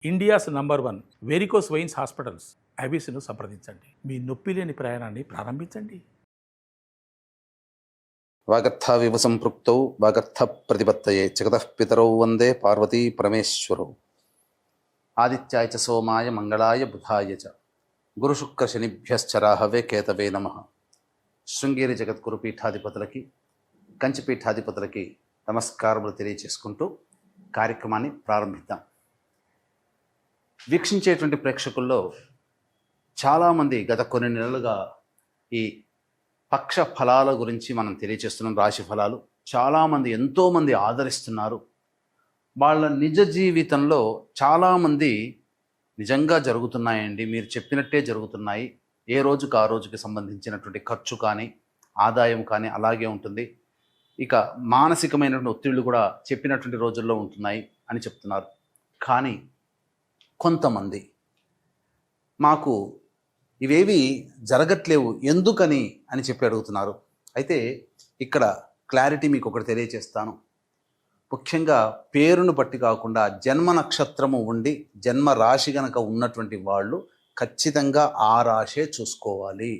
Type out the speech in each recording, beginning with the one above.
India's number 1 varicose veins hospitals ఐబీసీను సంప్రదించండి. మీ నొప్పి లేని ప్రయాణాన్ని ప్రారంభించండి. వాగర్థావివ సంపృక్తౌ వాగర్థ ప్రతిపత్తయే జగతః పితరౌ వందే పార్వతీ పరమేశ్వరౌ. ఆదిత్యాయ చ సోమాయ మంగళాయ బుధాయ చ గురుశుక్ర శనిభ్యశ్చరాహవే కేతవే నమః. శృంగేరి జగద్గురు పీఠాధిపతులకి, కంచి పీఠాధిపతులకి నమస్కారములు తెలియచేసుకుంటూ కార్యక్రమాన్ని ప్రారంభిద్దాం. వీక్షించేటువంటి ప్రేక్షకుల్లో చాలామంది గత కొన్ని నెలలుగా ఈ పక్ష ఫలాల గురించి మనం తెలియచేస్తున్నాం. రాశి ఫలాలు చాలామంది ఎంతోమంది ఆదరిస్తున్నారు. వాళ్ళ నిజ జీవితంలో చాలామంది నిజంగా జరుగుతున్నాయండి, మీరు చెప్పినట్టే జరుగుతున్నాయి, ఏ రోజుకు ఆ రోజుకి సంబంధించినటువంటి ఖర్చు కానీ ఆదాయం కానీ అలాగే ఉంటుంది, ఇక మానసికమైనటువంటి ఒత్తిళ్లు కూడా చెప్పినటువంటి రోజుల్లో ఉంటున్నాయి అని చెప్తున్నారు. కానీ కొంతమంది మాకు ఇవేవి జరగట్లేవు ఎందుకని అని చెప్పి అడుగుతున్నారు. అయితే ఇక్కడ క్లారిటీ మీకు ఒకటి తెలియచేస్తాను. ముఖ్యంగా పేరును బట్టి కాకుండా జన్మ నక్షత్రము ఉండి జన్మ రాశి గనక ఉన్నటువంటి వాళ్ళు ఖచ్చితంగా ఆ రాశే చూసుకోవాలి.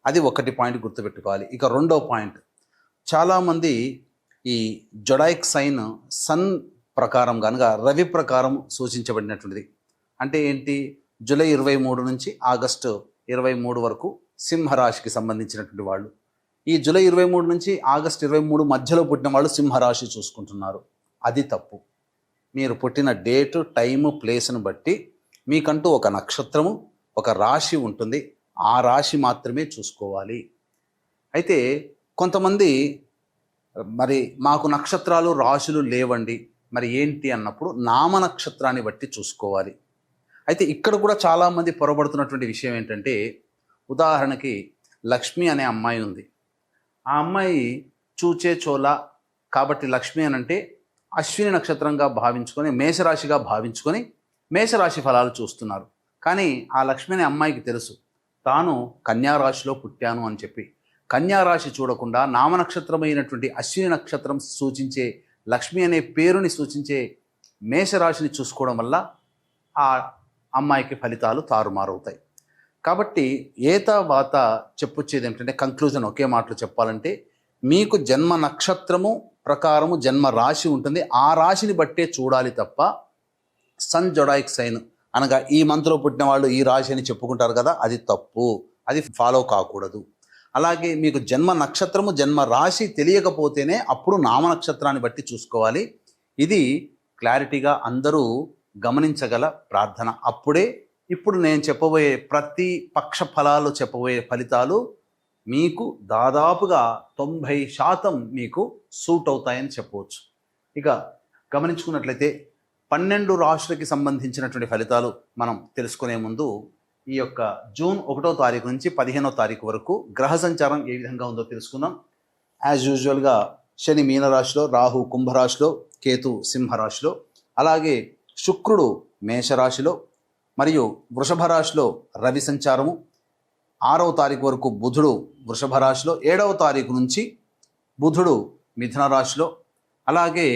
అది ఒకటి పాయింట్ గుర్తుపెట్టుకోవాలి. ఇక రెండో పాయింట్, చాలామంది ఈ జొడాయిక్ సైన్ సన్ ప్రకారం కనుక రవి ప్రకారం సూచించబడినటువంటిది. అంటే ఏంటి, జూలై 23 నుంచి ఆగస్టు 23 వరకు సింహరాశికి సంబంధించినటువంటి వాళ్ళు. ఈ జూలై 23 నుంచి ఆగస్టు 23 మధ్యలో పుట్టిన వాళ్ళు సింహరాశి చూసుకుంటున్నారు. అది తప్పు. మీరు పుట్టిన డేటు, టైము, ప్లేస్ను బట్టి మీకంటూ ఒక నక్షత్రము, ఒక రాశి ఉంటుంది. ఆ రాశి మాత్రమే చూసుకోవాలి. అయితే కొంతమంది మరి మాకు నక్షత్రాలు రాశులు లేవండి, మరి ఏంటి అన్నప్పుడు నామ నక్షత్రాన్ని బట్టి చూసుకోవాలి. అయితే ఇక్కడ కూడా చాలామంది పొరబడుతున్నటువంటి విషయం ఏంటంటే, ఉదాహరణకి లక్ష్మి అనే అమ్మాయి ఉంది. ఆ అమ్మాయి చూచే చోళ కాబట్టి లక్ష్మి అని అంటే అశ్విని నక్షత్రంగా భావించుకొని, మేషరాశిగా భావించుకొని మేషరాశి ఫలాలు చూస్తున్నారు. కానీ ఆ లక్ష్మి అనే అమ్మాయికి తెలుసు తాను కన్యారాశిలో పుట్టాను అని చెప్పి. కన్యారాశి చూడకుండా నామనక్షత్రమైనటువంటి అశ్విని నక్షత్రం సూచించే లక్ష్మి అనే పేరుని సూచించే మేషరాశిని చూసుకోవడం వల్ల ఆ అమ్మాయికి ఫలితాలు తారుమారవుతాయి. కాబట్టి ఏతావాత చెప్పొచ్చేది ఏమిటంటే, కంక్లూజన్ ఒకే మాటలో చెప్పాలంటే, మీకు జన్మ నక్షత్రము ప్రకారము జన్మ రాశి ఉంటుంది. ఆ రాశిని బట్టే చూడాలి తప్ప సన్ జొడాయిక్ సైన్ అనగా ఈ మంత్లో పుట్టిన వాళ్ళు ఈ రాశి అని చెప్పుకుంటారు కదా, అది తప్పు. అది ఫాలో కాకూడదు. అలాగే మీకు జన్మ నక్షత్రము జన్మ రాశి తెలియకపోతేనే అప్పుడు నామ నక్షత్రాన్ని బట్టి చూసుకోవాలి. ఇది క్లారిటీగా అందరూ గమనించగల ప్రార్థన. అప్పుడే ఇప్పుడు నేను చెప్పబోయే ప్రతి పక్ష ఫలాలు చెప్పబోయే ఫలితాలు మీకు దాదాపుగా 90% మీకు సూట్ అవుతాయని చెప్పవచ్చు. ఇక గమనించుకున్నట్లయితే 12 రాశులకి సంబంధించినటువంటి ఫలితాలు మనం తెలుసుకునే ముందు ఈ యొక్క జూన్ 1వ తారీఖు నుంచి 15వ తారీఖు వరకు గ్రహ సంచారం ఏ విధంగా ఉందో తెలుసుకుందాం. యాజ్ యూజువల్గా శని మీనరాశిలో, రాహు కుంభరాశిలో, కేతు సింహరాశిలో, అలాగే శుక్రుడు మేషరాశిలో మరియు వృషభ రాశిలో రవి సంచారము, 6వ తారీఖు వరకు బుధుడు వృషభ రాశిలో, 7వ తారీఖు నుంచి బుధుడు మిథున రాశిలో, అలాగే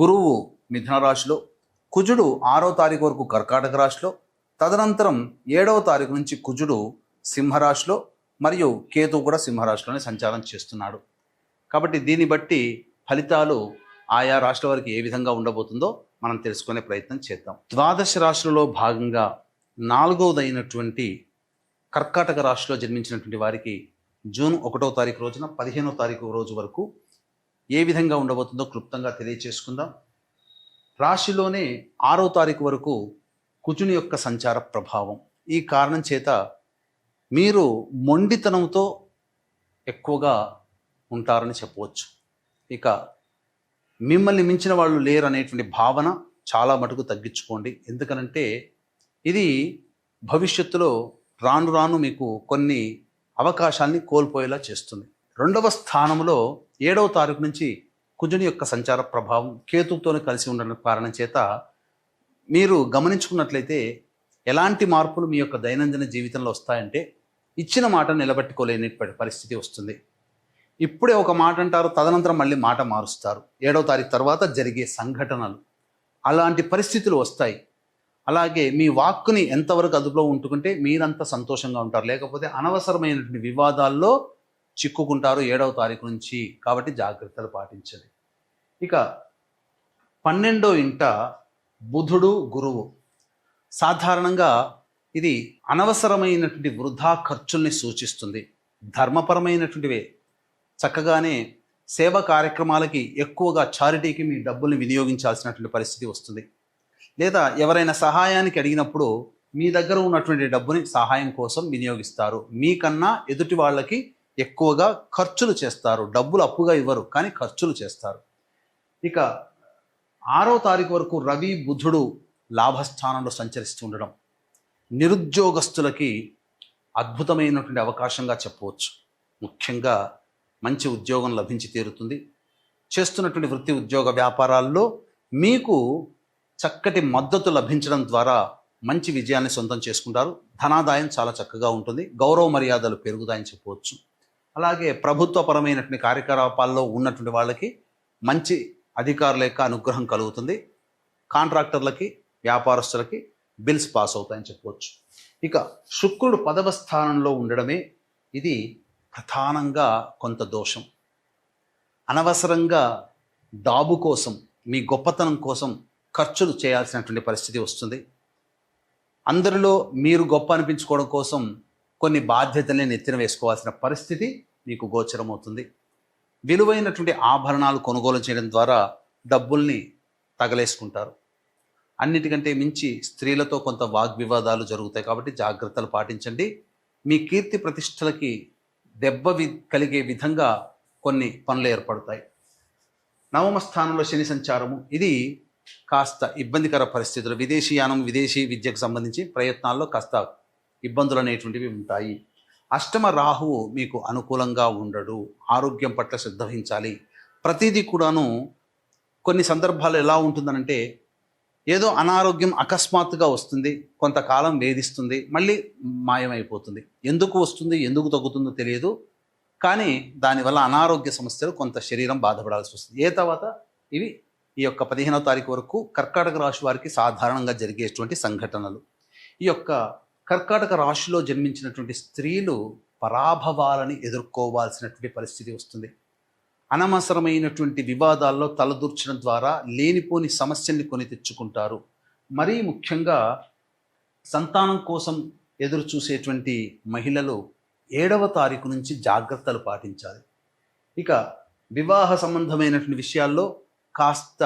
గురువు మిథున రాశిలో, కుజుడు 6వ తారీఖు వరకు కర్కాటక రాశిలో, తదనంతరం 7వ తారీఖు నుంచి కుజుడు సింహరాశిలో మరియు కేతు కూడా సింహరాశిలోనే సంచారం చేస్తున్నాడు. కాబట్టి దీన్ని బట్టి ఫలితాలు ఆయా రాశుల వారికి ఏ విధంగా ఉండబోతుందో మనం తెలుసుకునే ప్రయత్నం చేద్దాం. ద్వాదశ రాశులలో భాగంగా 4వదైనటువంటి కర్కాటక రాశిలో జన్మించినటువంటి వారికి జూన్ 1వ తారీఖు రోజున 15వ తారీఖు రోజు వరకు ఏ విధంగా ఉండబోతుందో క్లుప్తంగా తెలియచేసుకుందాం. రాశిలోనే 6వ తారీఖు వరకు కుజుని యొక్క సంచార ప్రభావం. ఈ కారణం చేత మీరు మొండితనంతో ఎక్కువగా ఉంటారని చెప్పవచ్చు. ఇక మిమ్మల్ని మించిన వాళ్ళు లేరు అనేటువంటి భావన చాలా మటుకు తగ్గించుకోండి. ఎందుకనంటే ఇది భవిష్యత్తులో రాను రాను మీకు కొన్ని అవకాశాన్ని కోల్పోయేలా చేస్తుంది. 2వ స్థానంలో 7వ తారీఖు నుంచి కుజుని యొక్క సంచార ప్రభావం కేతువుతో కలిసి ఉండడం కారణం చేత మీరు గమనించుకున్నట్లయితే ఎలాంటి మార్పులు మీ యొక్క దైనందిన జీవితంలో వస్తాయంటే, ఇచ్చిన మాట నిలబెట్టుకోలేని పరిస్థితి వస్తుంది. ఇప్పుడే ఒక మాట అంటారు, తదనంతరం మళ్ళీ మాట మారుస్తారు. 7వ తారీఖు తర్వాత జరిగే సంఘటనలు అలాంటి పరిస్థితులు వస్తాయి. అలాగే మీ వాక్కుని ఎంతవరకు అదుపులో ఉంటుకుంటే మీరంతా సంతోషంగా ఉంటారు, లేకపోతే అనవసరమైనటువంటి వివాదాల్లో చిక్కుకుంటారు 7వ తారీఖు నుంచి. కాబట్టి జాగ్రత్తలు పాటించండి. ఇక 12వ ఇంట బుధుడు గురువు. సాధారణంగా ఇది అనవసరమైనటువంటి వృధా ఖర్చుల్ని సూచిస్తుంది. ధర్మపరమైనటువంటివే, చక్కగానే సేవ కార్యక్రమాలకి ఎక్కువగా చారిటీకి మీ డబ్బుల్ని వినియోగించాల్సినటువంటి పరిస్థితి వస్తుంది. లేదా ఎవరైనా సహాయానికి అడిగినప్పుడు మీ దగ్గర ఉన్నటువంటి డబ్బుని సహాయం కోసం వినియోగిస్తారు. మీకన్నా ఎదుటి వాళ్ళకి ఎక్కువగా ఖర్చులు చేస్తారు. డబ్బులు అప్పుగా ఇవ్వరు, కానీ ఖర్చులు చేస్తారు. ఇక 6వ తారీఖు వరకు రవి బుధుడు లాభస్థానంలో సంచరిస్తూ ఉండడం నిరుద్యోగస్తులకి అద్భుతమైనటువంటి అవకాశంగా చెప్పవచ్చు. ముఖ్యంగా మంచి ఉద్యోగం లభించి తీరుతుంది. చేస్తున్నటువంటి వృత్తి ఉద్యోగ వ్యాపారాల్లో మీకు చక్కటి మద్దతు లభించడం ద్వారా మంచి విజయాన్ని సొంతం చేసుకుంటారు. ధనాదాయం చాలా చక్కగా ఉంటుంది. గౌరవ మర్యాదలు పెరుగుతాయని చెప్పవచ్చు. అలాగే ప్రభుత్వపరమైనటువంటి కార్యకలాపాల్లో ఉన్నటువంటి వాళ్ళకి మంచి అధికారుల యొక్క అనుగ్రహం కలుగుతుంది. కాంట్రాక్టర్లకి, వ్యాపారస్తులకి బిల్స్ పాస్ అవుతాయని చెప్పవచ్చు. ఇక శుక్రుడు 10వ స్థానంలో ఉండడమే ఇది ప్రధానంగా కొంత దోషం. అనవసరంగా డాబు కోసం, మీ గొప్పతనం కోసం ఖర్చులు చేయాల్సినటువంటి పరిస్థితి వస్తుంది. అందరిలో మీరు గొప్ప అనిపించుకోవడం కోసం కొన్ని బాధ్యతల్ని నెత్తిన వేసుకోవాల్సిన పరిస్థితి మీకు గోచరమవుతుంది. విలువైనటువంటి ఆభరణాలు కొనుగోలు చేయడం ద్వారా డబ్బుల్ని తగలేసుకుంటారు. అన్నిటికంటే మించి స్త్రీలతో కొంత వాగ్వివాదాలు జరుగుతాయి. కాబట్టి జాగ్రత్తలు పాటించండి. మీ కీర్తి ప్రతిష్టలకి దెబ్బ కలిగే విధంగా కొన్ని పనులు ఏర్పడతాయి. 9వ స్థానంలో శని సంచారము, ఇది కాస్త ఇబ్బందికర పరిస్థితులు. విదేశీయానం, విదేశీ విద్యకు సంబంధించి ప్రయత్నాల్లో కాస్త ఇబ్బందులు అనేటువంటివి ఉంటాయి. 8వ రాహువు మీకు అనుకూలంగా ఉండడు. ఆరోగ్యం పట్ల శ్రద్ధ వహించాలి. ప్రతిదీ కూడాను కొన్ని సందర్భాలు ఎలా ఉంటుందనంటే, ఏదో అనారోగ్యం అకస్మాత్తుగా వస్తుంది, కొంతకాలం వేధిస్తుంది, మళ్ళీ మాయమైపోతుంది. ఎందుకు వస్తుంది, ఎందుకు తగ్గుతుందో తెలియదు, కానీ దానివల్ల అనారోగ్య సమస్యలు కొంత శరీరం బాధపడాల్సి వస్తుంది. తర్వాత ఇవి ఈ యొక్క 15వ తారీఖు వరకు కర్కాటక రాశి వారికి సాధారణంగా జరిగేటువంటి సంఘటనలు. ఈ యొక్క కర్కాటక రాశిలో జన్మించినటువంటి స్త్రీలు పరాభవాలని ఎదుర్కోవాల్సినటువంటి పరిస్థితి వస్తుంది. అనవసరమైనటువంటి వివాదాల్లో తలదూర్చడం ద్వారా లేనిపోని సమస్యల్ని కొని తెచ్చుకుంటారు. మరీ ముఖ్యంగా సంతానం కోసం ఎదురు చూసేటువంటి మహిళలు 7వ తారీఖు నుంచి జాగ్రత్తలు పాటించాలి. ఇక వివాహ సంబంధమైనటువంటి విషయాల్లో కాస్త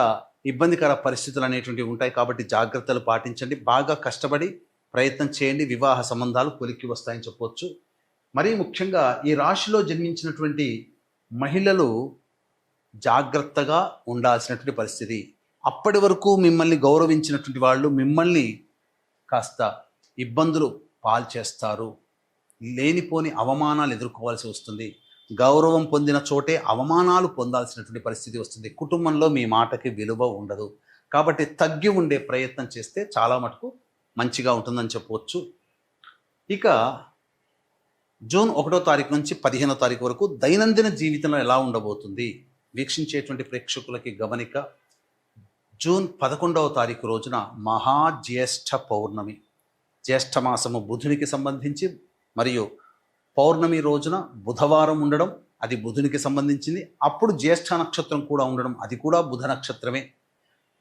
ఇబ్బందికర పరిస్థితులు అనేటువంటివి ఉంటాయి. కాబట్టి జాగ్రత్తలు పాటించండి. బాగా కష్టపడి ప్రయత్నం చేయండి. వివాహ సంబంధాలు కొలిక్కి వస్తాయని చెప్పవచ్చు. మరీ ముఖ్యంగా ఈ రాశిలో జన్మించినటువంటి మహిళలు జాగ్రత్తగా ఉండాల్సినటువంటి పరిస్థితి. అప్పటి వరకు మిమ్మల్ని గౌరవించినటువంటి వాళ్ళు మిమ్మల్ని కాస్త ఇబ్బందులు పాల్చేస్తారు. లేనిపోని అవమానాలు ఎదుర్కోవాల్సి వస్తుంది. గౌరవం పొందిన చోటే అవమానాలు పొందాల్సినటువంటి పరిస్థితి వస్తుంది. కుటుంబంలో మీ మాటకి విలువ ఉండదు. కాబట్టి తగ్గి ఉండే ప్రయత్నం చేస్తే చాలా మటుకు మంచిగా ఉంటుందని చెప్పవచ్చు. ఇక జూన్ 1వ తారీఖు నుంచి 15వ తారీఖు వరకు దైనందిన జీవితంలో ఎలా ఉండబోతుంది వీక్షించేటువంటి ప్రేక్షకులకి గమనిక. జూన్ 11వ తారీఖు రోజున మహాజ్యేష్ఠ పౌర్ణమి. జ్యేష్ఠమాసము బుధునికి సంబంధించి, మరియు పౌర్ణమి రోజున బుధవారం ఉండడం అది బుధునికి సంబంధించింది. అప్పుడు జ్యేష్ఠ నక్షత్రం కూడా ఉండడం అది కూడా బుధ నక్షత్రమే.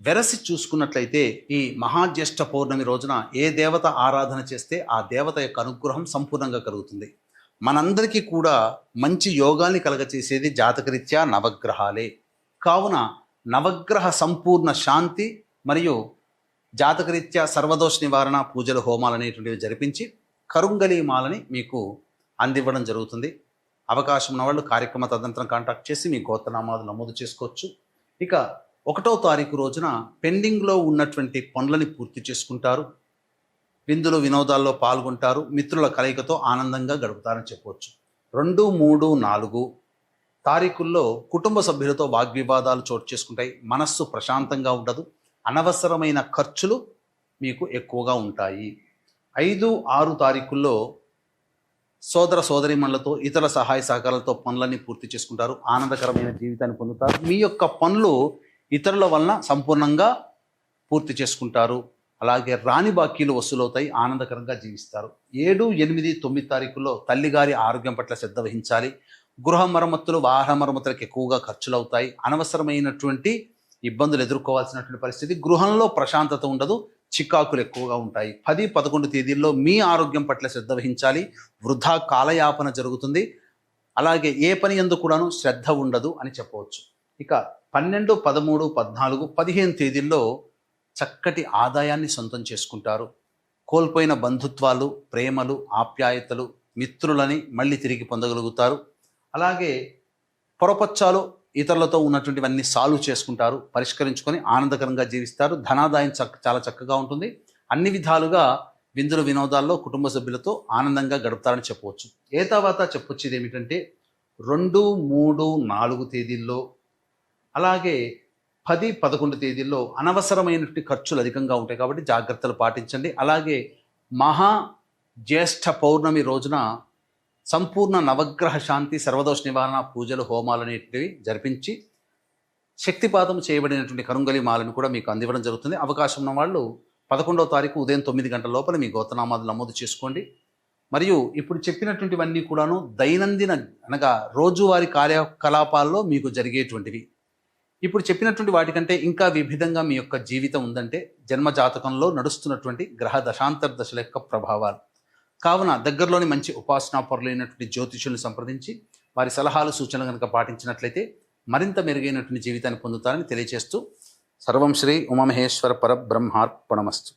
వెరసి చూసుకున్నట్లయితే ఈ మహాజ్యేష్ఠ పౌర్ణమి రోజున ఏ దేవత ఆరాధన చేస్తే ఆ దేవత యొక్క అనుగ్రహం సంపూర్ణంగా కలుగుతుంది. మనందరికీ కూడా మంచి యోగాన్ని కలగచేసేది జాతకరీత్యా నవగ్రహాలే. కావున నవగ్రహ సంపూర్ణ శాంతి మరియు జాతకరీత్యా సర్వదోష నివారణ పూజలు, హోమాలు అనేటువంటివి జరిపించి కరుంగలి మాలని మీకు అందివ్వడం జరుగుతుంది. అవకాశం ఉన్న వాళ్ళు కార్యక్రమ తదనంతరం కాంటాక్ట్ చేసి మీ గోత్రనామాలు నమోదు చేసుకోవచ్చు. ఇక 1వ తారీఖు రోజున పెండింగ్లో ఉన్నటువంటి పనులని పూర్తి చేసుకుంటారు. విందులు వినోదాల్లో పాల్గొంటారు. మిత్రుల కలయికతో ఆనందంగా గడుపుతారని చెప్పవచ్చు. 2, 3, 4 తారీఖుల్లో కుటుంబ సభ్యులతో వాగ్వివాదాలు చోటు చేసుకుంటాయి. మనస్సు ప్రశాంతంగా ఉండదు. అనవసరమైన ఖర్చులు మీకు ఎక్కువగా ఉంటాయి. 5, 6 తారీఖుల్లో సోదర సోదరీమణులతో ఇతర సహాయ సహకారాలతో పనులన్నీ పూర్తి చేసుకుంటారు. ఆనందకరమైన జీవితాన్ని పొందుతారు. మీ యొక్క పనులు ఇతరుల వలన సంపూర్ణంగా పూర్తి చేసుకుంటారు. అలాగే రాని బాకీలు వసూలవుతాయి, ఆనందకరంగా జీవిస్తారు. 7, 8, 9 తారీఖుల్లో తల్లిగారి ఆరోగ్యం పట్ల శ్రద్ధ వహించాలి. గృహ మరమ్మతులు, వాహన మరమ్మతులకు ఎక్కువగా ఖర్చులు అవుతాయి. అనవసరమైనటువంటి ఇబ్బందులు ఎదుర్కోవాల్సినటువంటి పరిస్థితి. గృహంలో ప్రశాంతత ఉండదు, చికాకులు ఎక్కువగా ఉంటాయి. 10, 11 తేదీల్లో మీ ఆరోగ్యం పట్ల శ్రద్ధ వహించాలి. వృధా కాలయాపన జరుగుతుంది. అలాగే ఏ పని యందు కూడాను శ్రద్ధ ఉండదు అని చెప్పవచ్చు. ఇక 12, 13, 14, 15 తేదీల్లో చక్కటి ఆదాయాన్ని సొంతం చేసుకుంటారు. కోల్పోయిన బంధుత్వాలు, ప్రేమలు, ఆప్యాయతలు, మిత్రులని మళ్ళీ తిరిగి పొందగలుగుతారు. అలాగే పొరపచ్చాలు ఇతరులతో ఉన్నటువంటివన్నీ సాల్వ్ చేసుకుంటారు, పరిష్కరించుకొని ఆనందకరంగా జీవిస్తారు. ధనాదాయం చాలా చక్కగా ఉంటుంది. అన్ని విధాలుగా విందులు వినోదాల్లో కుటుంబ సభ్యులతో ఆనందంగా గడుపుతారని చెప్పవచ్చు. తర్వాత చెప్పొచ్చేది ఏమిటంటే 2, 3, 4 తేదీల్లో అలాగే 10, 11 తేదీల్లో అనవసరమైనటువంటి ఖర్చులు అధికంగా ఉంటాయి కాబట్టి జాగ్రత్తలు పాటించండి. అలాగే మహా జ్యేష్ఠ పౌర్ణమి రోజున సంపూర్ణ నవగ్రహ శాంతి, సర్వదోష నివారణ పూజలు, హోమాలు అనేటివి జరిపించి శక్తిపాతం చేయబడినటువంటి కరుంగలి మాలను కూడా మీకు అందివ్వడం జరుగుతుంది. అవకాశం ఉన్న వాళ్ళు 11వ తారీఖు ఉదయం 9 గంటల లోపల మీ గోత్రనామాలు నమోదు చేసుకోండి. మరియు ఇప్పుడు చెప్పినటువంటివన్నీ కూడాను దైనందిన అనగా రోజువారీ కార్యకలాపాల్లో మీకు జరిగేటువంటివి. ఇప్పుడు చెప్పినటువంటి వాటికంటే ఇంకా విభిన్నంగా మీ యొక్క జీవితం ఉందంటే జన్మ జాతకంలో నడుస్తున్నటువంటి గ్రహ దశాంతర దశల యొక్క ప్రభావాలు. కావున దగ్గరలోని మంచి ఉపాసనాపరులైనటువంటి జ్యోతిషుల్ని సంప్రదించి వారి సలహాలు, సూచనలు కనుక పాటించినట్లయితే మరింత మెరుగైనటువంటి జీవితాన్ని పొందుతారని తెలియజేస్తూ సర్వం శ్రీ ఉమామహేశ్వర పరబ్రహ్మార్పణమస్తు.